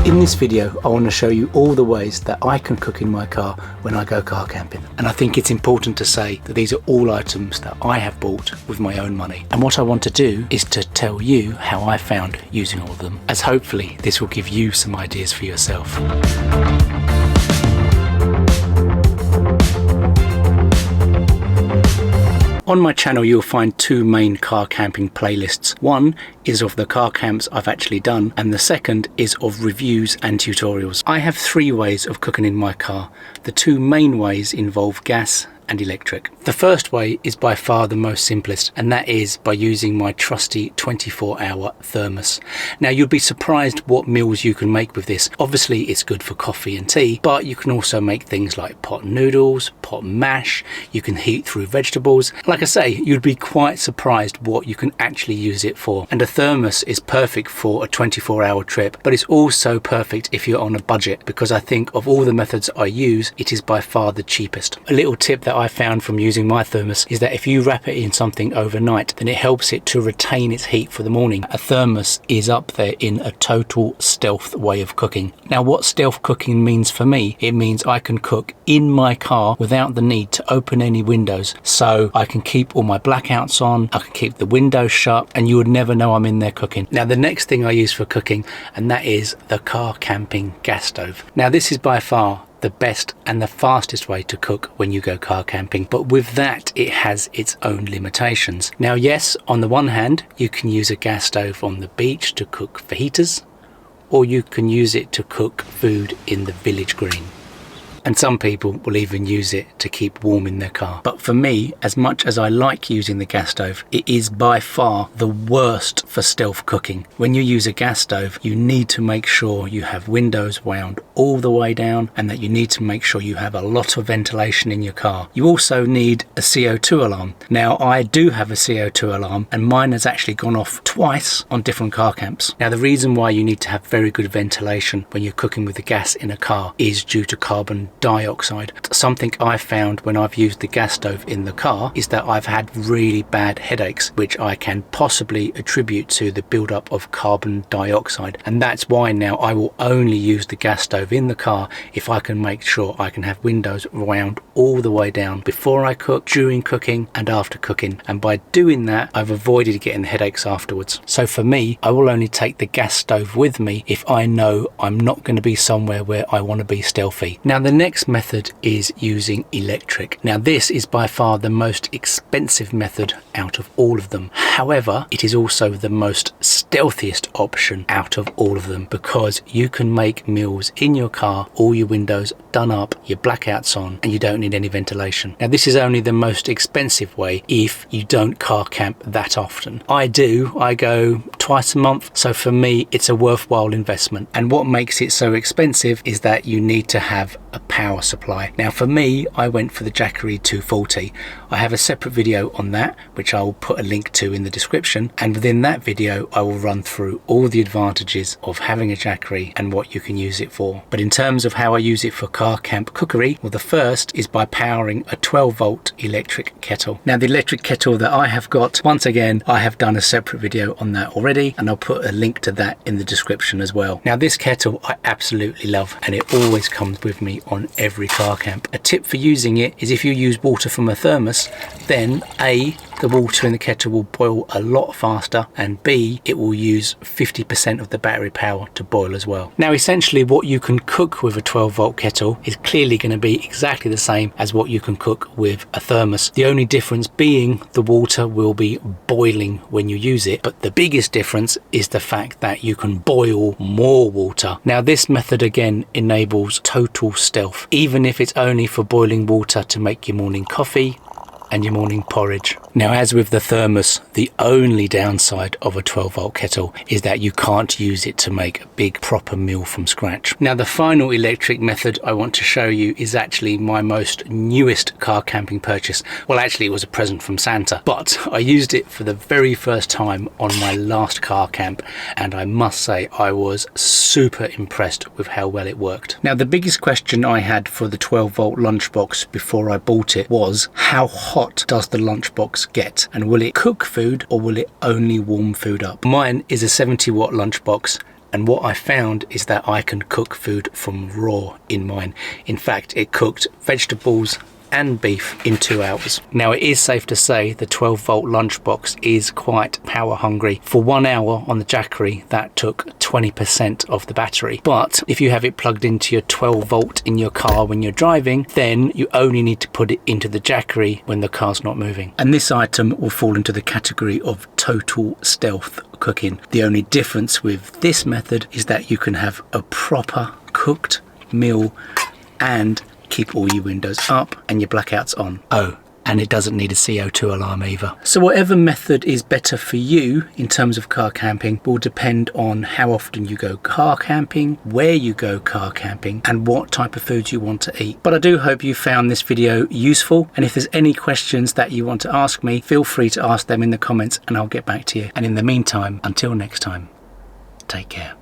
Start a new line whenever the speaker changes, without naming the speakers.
In this video, I want to show you all the ways that I can cook in my car when I go car camping. And I think it's important to say that these are all items that I have bought with my own money. And what I want to do is to tell you how I found using all of them, as hopefully this will give you some ideas for yourself. On my channel you'll find two main car camping playlists. One is of the car camps I've actually done, and the second is of reviews and tutorials. I have three ways of cooking in my car. The two main ways involve gas and electric. The first way is by far the most simplest, and that is by using my trusty 24-hour thermos. Now you'll be surprised what meals you can make with this. Obviously it's good for coffee and tea, but you can also make things like pot noodles, pot mash, you can heat through vegetables. Like I say, you'd be quite surprised what you can actually use it for. And a thermos is perfect for a 24-hour trip, but it's also perfect if you're on a budget, because I think of all the methods I use, it is by far the cheapest. A little tip that I found from using my thermos is that if you wrap it in something overnight, then it helps it to retain its heat for the morning. A thermos is up there in a total stealth way of cooking. Now what stealth cooking means for me, it means I can cook in my car without the need to open any windows. So I can keep all my blackouts on, I can keep the windows shut, and you would never know I'm in there cooking. Now the next thing I use for cooking, and that is the car camping gas stove. Now this is by far the best and the fastest way to cook when you go car camping, but with that it has its own limitations. Now yes, on the one hand you can use a gas stove on the beach to cook fajitas, or you can use it to cook food in the village green. And some people will even use it to keep warm in their car. But for me, as much as I like using the gas stove, it is by far the worst for stealth cooking. When you use a gas stove, you need to make sure you have windows wound all the way down, and that you need to make sure you have a lot of ventilation in your car. You also need a CO2 alarm. Now I do have a CO2 alarm, and mine has actually gone off twice on different car camps. Now the reason why you need to have very good ventilation when you're cooking with the gas in a car is due to carbon dioxide. Something I found when I've used the gas stove in the car is that I've had really bad headaches, which I can possibly attribute to the buildup of carbon dioxide. And that's why now I will only use the gas stove in the car if I can make sure I can have windows wound all the way down before I cook, during cooking, and after cooking. And by doing that, I've avoided getting headaches afterwards. So for me, I will only take the gas stove with me if I know I'm not going to be somewhere where I want to be stealthy. Now the next method is using electric. Now this is by far the most expensive method out of all of them. However, it is also the most stealthiest option out of all of them, because you can make meals in your car, all your windows done up, your blackouts on, and you don't need any ventilation. Now this is only the most expensive way if you don't car camp that often. I go twice a month, so for me it's a worthwhile investment. And what makes it so expensive is that you need to have a power supply. Now for me, I went for the Jackery 240. I have a separate video on that, which I will put a link to in the description, and within that video I will run through all the advantages of having a Jackery and what you can use it for. But in terms of how I use it for car camp cookery, well, the first is by powering a 12-volt electric kettle. Now the electric kettle that I have got, once again, I have done a separate video on that already, and I'll put a link to that in the description as well. Now this kettle I absolutely love, and it always comes with me on every car camp. A tip for using it is if you use water from a thermos, then A, the water in the kettle will boil a lot faster, and B, it will use 50% of the battery power to boil as well. Now essentially what you can cook with a 12-volt kettle is clearly going to be exactly the same as what you can cook with a thermos. The only difference being the water will be boiling when you use it, but the biggest difference is the fact that you can boil more water. Now this method again enables total stealth, even if it's only for boiling water to make your morning coffee and your morning porridge. Now, as with the thermos, the only downside of a 12-volt kettle is that you can't use it to make a big proper meal from scratch. Now, the final electric method I want to show you is actually my most newest car camping purchase. Well, actually, it was a present from Santa, but I used it for the very first time on my last car camp, and I must say I was super impressed with how well it worked. Now, the biggest question I had for the 12-volt lunchbox before I bought it was, how hot does the lunchbox get, and will it cook food or will it only warm food up? Mine is a 70-watt lunchbox, And what I found is that I can cook food from raw in mine. In fact, it cooked vegetables and beef in 2 hours. Now, it is safe to say the 12-volt lunchbox is quite power hungry. For 1 hour on the Jackery, that took 20% of the battery. But if you have it plugged into your 12-volt in your car when you're driving, then you only need to put it into the Jackery when the car's not moving. And this item will fall into the category of total stealth cooking. The only difference with this method is that you can have a proper cooked meal and keep all your windows up and your blackouts on. Oh, and it doesn't need a CO2 alarm either. So whatever method is better for you in terms of car camping will depend on how often you go car camping, where you go car camping, and what type of foods you want to eat. But I do hope you found this video useful, and if there's any questions that you want to ask me, feel free to ask them in the comments and I'll get back to you. And in the meantime, until next time, take care.